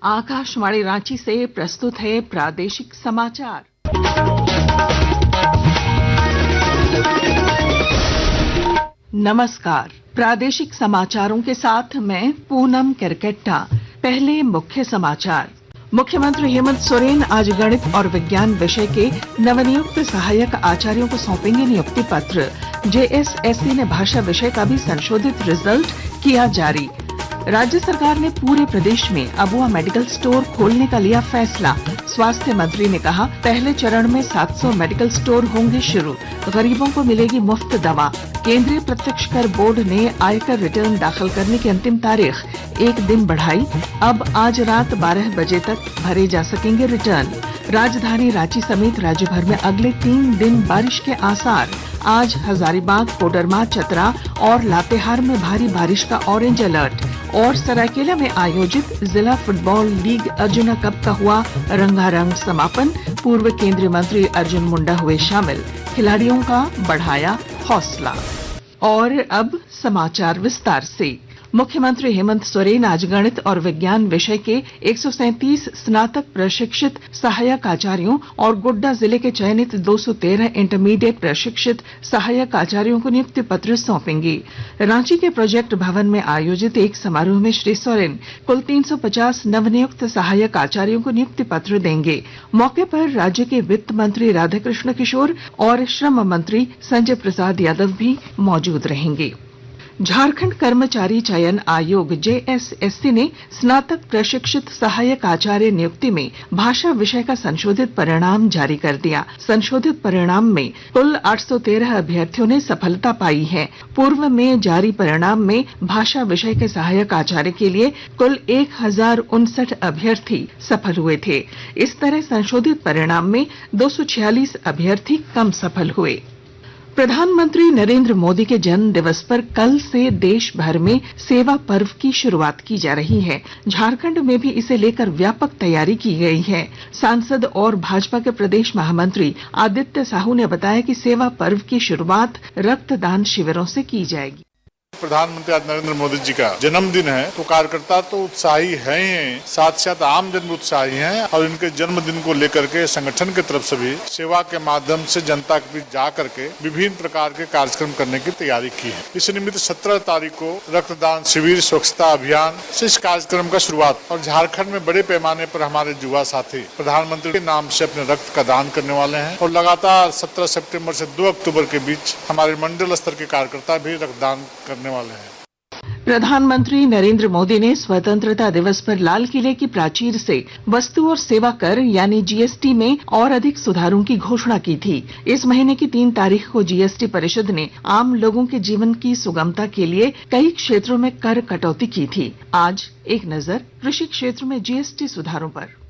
आकाशवाणी रांची से प्रस्तुत है प्रादेशिक समाचार। नमस्कार, प्रादेशिक समाचारों के साथ मैं पूनम किरकेट्टा। पहले मुख्य समाचार। मुख्यमंत्री हेमंत सोरेन आज गणित और विज्ञान विषय के नवनियुक्त सहायक आचार्यों को सौंपेंगे नियुक्ति पत्र। जेएसएससी ने भाषा विषय का भी संशोधित रिजल्ट किया जारी। राज्य सरकार ने पूरे प्रदेश में अबुआ मेडिकल स्टोर खोलने का लिया फैसला। स्वास्थ्य मंत्री ने कहा, पहले चरण में 700 मेडिकल स्टोर होंगे शुरू, गरीबों को मिलेगी मुफ्त दवा। केंद्रीय प्रत्यक्ष कर बोर्ड ने आयकर रिटर्न दाखिल करने की अंतिम तारीख एक दिन बढ़ाई। अब आज रात 12 बजे तक भरे जा सकेंगे रिटर्न। राजधानी रांची समेत राज्य भर में अगले 3 दिन बारिश के आसार। आज हजारीबाग, कोडरमा, चतरा और लातेहार में भारी बारिश का ऑरेंज अलर्ट। और सरायकेला में आयोजित जिला फुटबॉल लीग अर्जुना कप का हुआ रंगारंग समापन। पूर्व केंद्रीय मंत्री अर्जुन मुंडा हुए शामिल। खिलाड़ियों का बढ़ाया हौसला। और अब समाचार विस्तार से। मुख्यमंत्री हेमंत सोरेन आज गणित और विज्ञान विषय के 137 स्नातक प्रशिक्षित सहायक आचार्यों और गोड्डा जिले के चयनित 213 इंटरमीडिएट प्रशिक्षित सहायक आचार्यों को नियुक्ति पत्र सौंपेंगे। रांची के प्रोजेक्ट भवन में आयोजित एक समारोह में श्री सोरेन कुल 350 नवनियुक्त सहायक आचार्यों को नियुक्ति पत्र देंगे। मौके पर राज्य के वित्त मंत्री राधाकृष्ण किशोर और श्रम मंत्री संजय प्रसाद यादव भी मौजूद रहेंगे। झारखंड कर्मचारी चयन आयोग जेएसएससी ने स्नातक प्रशिक्षित सहायक आचार्य नियुक्ति में भाषा विषय का संशोधित परिणाम जारी कर दिया। संशोधित परिणाम में कुल 813 अभ्यर्थियों ने सफलता पाई है। पूर्व में जारी परिणाम में भाषा विषय के सहायक आचार्य के लिए कुल 1059 अभ्यर्थी सफल हुए थे। इस तरह संशोधित परिणाम में 246 अभ्यर्थी कम सफल हुए। प्रधानमंत्री नरेंद्र मोदी के जन्म दिवस पर कल से देश भर में सेवा पर्व की शुरुआत की जा रही है। झारखंड में भी इसे लेकर व्यापक तैयारी की गई है। सांसद और भाजपा के प्रदेश महामंत्री आदित्य साहू ने बताया कि सेवा पर्व की शुरुआत रक्तदान शिविरों से की जाएगी। प्रधानमंत्री नरेंद्र मोदी जी का जन्मदिन है तो कार्यकर्ता तो उत्साही हैं, साथ साथ आम जन उत्साही हैं और इनके जन्मदिन को लेकर के संगठन की तरफ से भी सेवा के माध्यम से जनता के बीच जा करके विभिन्न प्रकार के कार्यक्रम करने की तैयारी की है। इस निमित्त 17 तारीख को रक्तदान शिविर, स्वच्छता अभियान से इस कार्यक्रम का शुरुआत। और झारखंड में बड़े पैमाने पर हमारे युवा साथी प्रधानमंत्री के नाम से अपने रक्त का दान करने वाले हैं और लगातार 17 सितंबर से 2 अक्टूबर के बीच हमारे मंडल स्तर के कार्यकर्ता भी रक्तदान करने वाले हैं। प्रधानमंत्री नरेंद्र मोदी ने स्वतंत्रता दिवस पर लाल किले की प्राचीर से वस्तु और सेवा कर यानी जीएसटी में और अधिक सुधारों की घोषणा की थी। इस महीने की 3 तारीख को जीएसटी परिषद ने आम लोगों के जीवन की सुगमता के लिए कई क्षेत्रों में कर कटौती की थी। आज एक नजर कृषि क्षेत्र में जीएसटी सुधारों पर।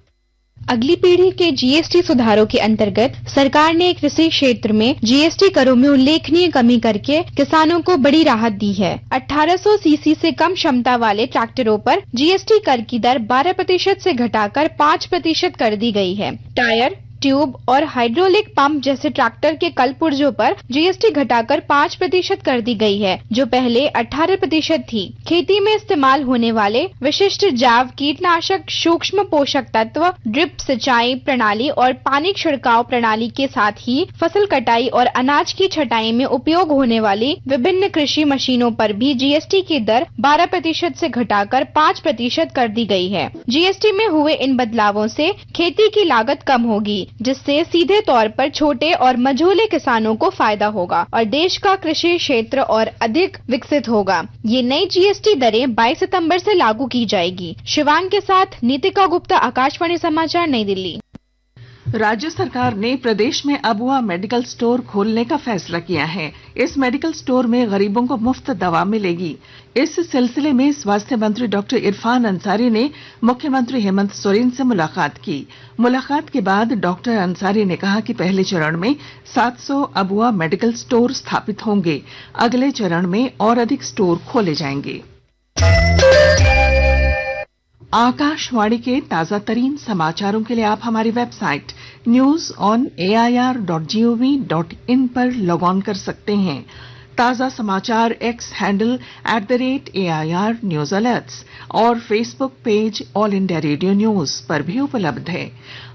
अगली पीढ़ी के जीएसटी सुधारों के अंतर्गत सरकार ने कृषि क्षेत्र में जीएसटी करों में उल्लेखनीय कमी करके किसानों को बड़ी राहत दी है। 1800 सीसी से कम क्षमता वाले ट्रैक्टरों पर जीएसटी कर की दर 12% से घटाकर 5% कर दी गई है। टायर, ट्यूब और हाइड्रोलिक पंप जैसे ट्रैक्टर के कल पुर्जों पर जीएसटी घटाकर 5% कर दी गई है, जो पहले 18% थी। खेती में इस्तेमाल होने वाले विशिष्ट जैव कीटनाशक, सूक्ष्म पोषक तत्व, ड्रिप सिंचाई प्रणाली और पानी छिड़काव प्रणाली के साथ ही फसल कटाई और अनाज की छटाई में उपयोग होने वाली विभिन्न कृषि मशीनों पर भी जीएसटी की दर 12% से घटाकर 5% कर दी गई है। जीएसटी में हुए इन बदलावों से खेती की लागत कम होगी, जिससे सीधे तौर पर छोटे और मझोले किसानों को फायदा होगा और देश का कृषि क्षेत्र और अधिक विकसित होगा। ये नई जीएसटी दरें 22 सितंबर से लागू की जाएगी। शिवांग के साथ नीतिका गुप्ता, आकाशवाणी समाचार, नई दिल्ली। राज्य सरकार ने प्रदेश में अबुआ मेडिकल स्टोर खोलने का फैसला किया है। इस मेडिकल स्टोर में गरीबों को मुफ्त दवा मिलेगी। इस सिलसिले में स्वास्थ्य मंत्री डॉक्टर इरफान अंसारी ने मुख्यमंत्री हेमंत सोरेन से मुलाकात की। मुलाकात के बाद डॉक्टर अंसारी ने कहा कि पहले चरण में 700 अबुआ मेडिकल स्टोर स्थापित होंगे। अगले चरण में और अधिक स्टोर खोले जाएंगे। आकाशवाणी के ताजा तरीन समाचारों के लिए आप हमारी वेबसाइट NewsOnAIR.gov.in पर लॉग ऑन कर सकते हैं। ताजा समाचार X handle @AIR news alerts और Facebook page all India radio news पर भी उपलब्ध है।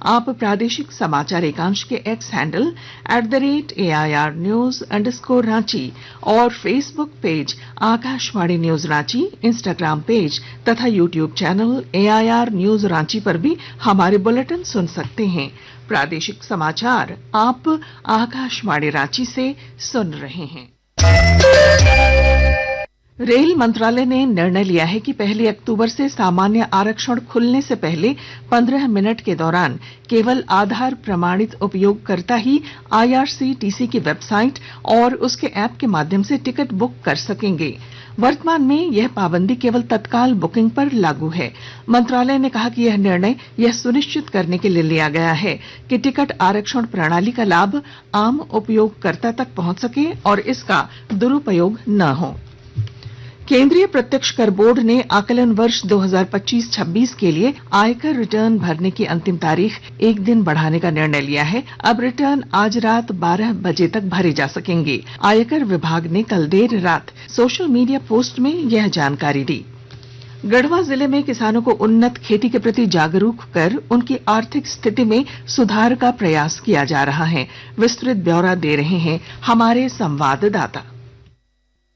आप प्रादेशिक समाचार एकांश के एक्स हैंडल @AIR न्यूज _ और Facebook page Akashvani news Ranchi, Instagram page तथा YouTube channel AIR news Ranchi पर भी हमारे बुलेटिन सुन सकते हैं। प्रादेशिक समाचार आप आकाशवाणी रांची से सुन रहे हैं। रेल मंत्रालय ने निर्णय लिया है कि 1 अक्टूबर से सामान्य आरक्षण खुलने से पहले 15 मिनट के दौरान केवल आधार प्रमाणित उपयोगकर्ता ही IRCTC की वेबसाइट और उसके ऐप के माध्यम से टिकट बुक कर सकेंगे। वर्तमान में यह पाबंदी केवल तत्काल बुकिंग पर लागू है। मंत्रालय ने कहा कि यह निर्णय यह सुनिश्चित करने के लिए लिया गया है कि टिकट आरक्षण प्रणाली का लाभ आम उपयोगकर्ता तक पहुंच सके और इसका दुरुपयोग न हो। केंद्रीय प्रत्यक्ष कर बोर्ड ने आकलन वर्ष 2025-26 के लिए आयकर रिटर्न भरने की अंतिम तारीख एक दिन बढ़ाने का निर्णय लिया है। अब रिटर्न आज रात 12 बजे तक भरे जा सकेंगे। आयकर विभाग ने कल देर रात सोशल मीडिया पोस्ट में यह जानकारी दी। गढ़वा जिले में किसानों को उन्नत खेती के प्रति जागरूक कर उनकी आर्थिक स्थिति में सुधार का प्रयास किया जा रहा है। विस्तृत ब्यौरा दे रहे हैं हमारे संवाददाता।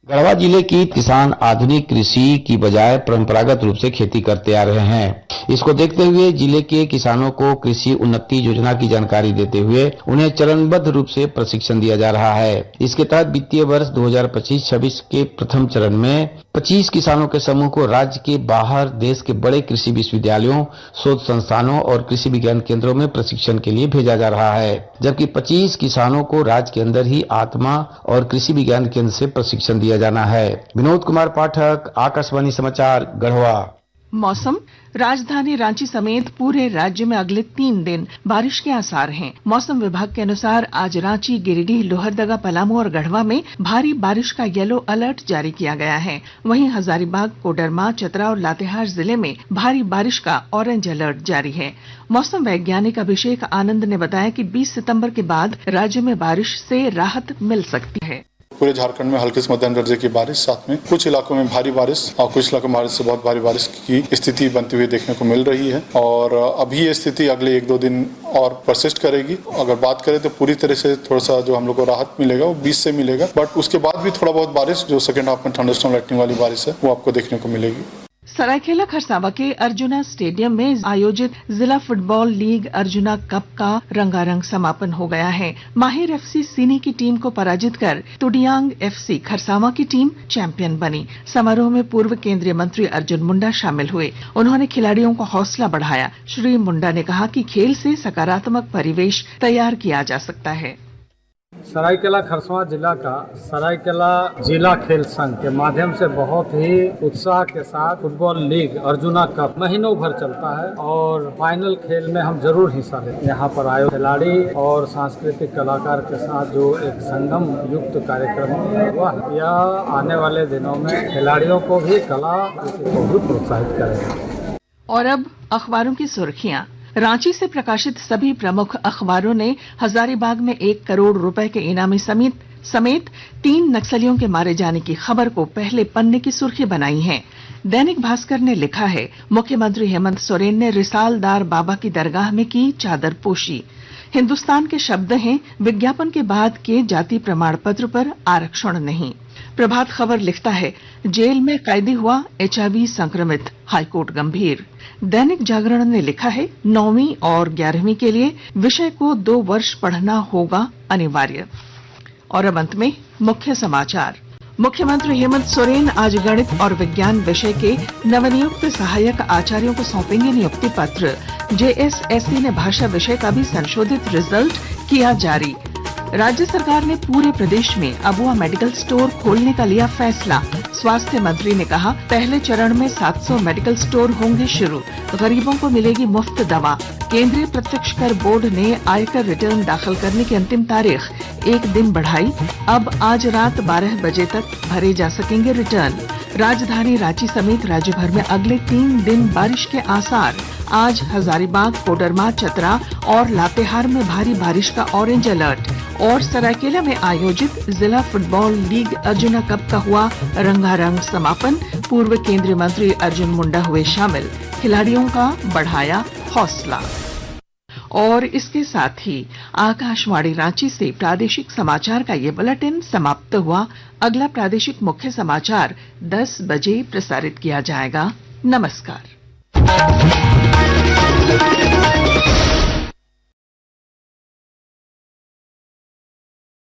गढ़वा जिले की किसान आधुनिक कृषि की बजाय परंपरागत रूप से खेती करते आ रहे हैं। इसको देखते हुए जिले के किसानों को कृषि उन्नति योजना की जानकारी देते हुए उन्हें चरणबद्ध रूप से प्रशिक्षण दिया जा रहा है। इसके तहत वित्तीय वर्ष 2025-26 के प्रथम चरण में 25 किसानों के समूह को राज्य के बाहर देश के बड़े कृषि विश्वविद्यालयों, शोध संस्थानों और कृषि विज्ञान केंद्रों में प्रशिक्षण के लिए भेजा जा रहा है, जबकि 25 किसानों को राज्य के अंदर ही आत्मा और कृषि विज्ञान केंद्र से प्रशिक्षण दिया जाना है। विनोद कुमार पाठक, आकाशवाणी समाचार, गढ़वा। मौसम। राजधानी रांची समेत पूरे राज्य में अगले 3 दिन बारिश के आसार हैं। मौसम विभाग के अनुसार आज रांची, गिरिडीह, लोहरदगा, पलामू और गढ़वा में भारी बारिश का येलो अलर्ट जारी किया गया है। वहीं हजारीबाग, कोडरमा, चतरा और लातेहार जिले में भारी बारिश का ऑरेंज अलर्ट जारी है। मौसम वैज्ञानिक अभिषेक आनंद ने बताया कि 20 सितंबर के बाद राज्य में बारिश से राहत मिल सकती है। पूरे झारखंड में हल्के से मध्यम दर्जे की बारिश, साथ में कुछ इलाकों में भारी बारिश और कुछ इलाकों में बारिश से बहुत भारी बारिश की स्थिति बनती हुई देखने को मिल रही है और अभी ये स्थिति अगले 1-2 दिन और परसिस्ट करेगी। अगर बात करें तो पूरी तरह से थोड़ा सा जो हम लोग को राहत मिलेगा वो 20 से मिलेगा, बट उसके बाद भी थोड़ा बहुत बारिश जो सेकेंड हाफ में थंडरस्टॉर्म लाइटनिंग वाली बारिश है वो आपको देखने को मिलेगी। सरायकेला खरसावा के अर्जुना स्टेडियम में आयोजित जिला फुटबॉल लीग अर्जुना कप का रंगारंग समापन हो गया है। माहिर FC सीनी की टीम को पराजित कर तुडियांग FC खरसावा की टीम चैंपियन बनी। समारोह में पूर्व केंद्रीय मंत्री अर्जुन मुंडा शामिल हुए। उन्होंने खिलाड़ियों को हौसला बढ़ाया। श्री मुंडा ने कहा कि खेल से सकारात्मक परिवेश तैयार किया जा सकता है। सरायकेला खरसावां जिला का सरायकेला जिला खेल संघ के माध्यम से बहुत ही उत्साह के साथ फुटबॉल लीग अर्जुना कप महीनों भर चलता है और फाइनल खेल में हम जरूर हिस्सा लेते हैं। यहाँ पर आए खिलाड़ी और सांस्कृतिक कलाकार के साथ जो एक संगम युक्त कार्यक्रम हुआ, यह आने वाले दिनों में खिलाड़ियों को भी कला को भी प्रोत्साहित करेगा। और अब अखबारों की सुर्खियां। रांची से प्रकाशित सभी प्रमुख अखबारों ने हजारीबाग में 1 करोड़ रुपए के इनामी समेत 3 नक्सलियों के मारे जाने की खबर को पहले पन्ने की सुर्खी बनाई है। दैनिक भास्कर ने लिखा है, मुख्यमंत्री हेमंत सोरेन ने रिसालदार बाबा की दरगाह में की चादर पोशी। हिंदुस्तान के शब्द हैं, विज्ञापन के बाद के जाति प्रमाण पत्र पर आरक्षण नहीं। प्रभात खबर लिखता है, जेल में कैदी हुआ HIV संक्रमित, हाईकोर्ट गंभीर। दैनिक जागरण ने लिखा है, 9वीं और 11वीं के लिए विषय को 2 वर्ष पढ़ना होगा अनिवार्य। और अब अंत में मुख्य समाचार। मुख्यमंत्री हेमंत सोरेन आज गणित और विज्ञान विषय के नवनियुक्त सहायक आचार्यों को सौंपेंगे नियुक्ति पत्र। JSSC ने भाषा विषय का भी संशोधित रिजल्ट किया जारी। राज्य सरकार ने पूरे प्रदेश में अबुआ मेडिकल स्टोर खोलने का लिया फैसला। स्वास्थ्य मंत्री ने कहा, पहले चरण में 700 मेडिकल स्टोर होंगे शुरू, गरीबों को मिलेगी मुफ्त दवा। केंद्रीय प्रत्यक्ष कर बोर्ड ने आयकर रिटर्न दाखिल करने की अंतिम तारीख 1 दिन बढ़ाई। अब आज रात 12 बजे तक भरे जा सकेंगे रिटर्न। राजधानी रांची समेत राज्य भर में अगले 3 दिन बारिश के आसार। आज हजारीबाग, कोडरमा, चतरा और लातेहार में भारी बारिश का ऑरेंज अलर्ट। और सरायकेला में आयोजित जिला फुटबॉल लीग अर्जुना कप का हुआ रंगारंग समापन। पूर्व केंद्रीय मंत्री अर्जुन मुंडा हुए शामिल। खिलाड़ियों का बढ़ाया हौसला। और इसके साथ ही आकाशवाणी रांची से प्रादेशिक समाचार का ये बुलेटिन समाप्त हुआ। अगला प्रादेशिक मुख्य समाचार 10 बजे प्रसारित किया जाएगा। नमस्कार।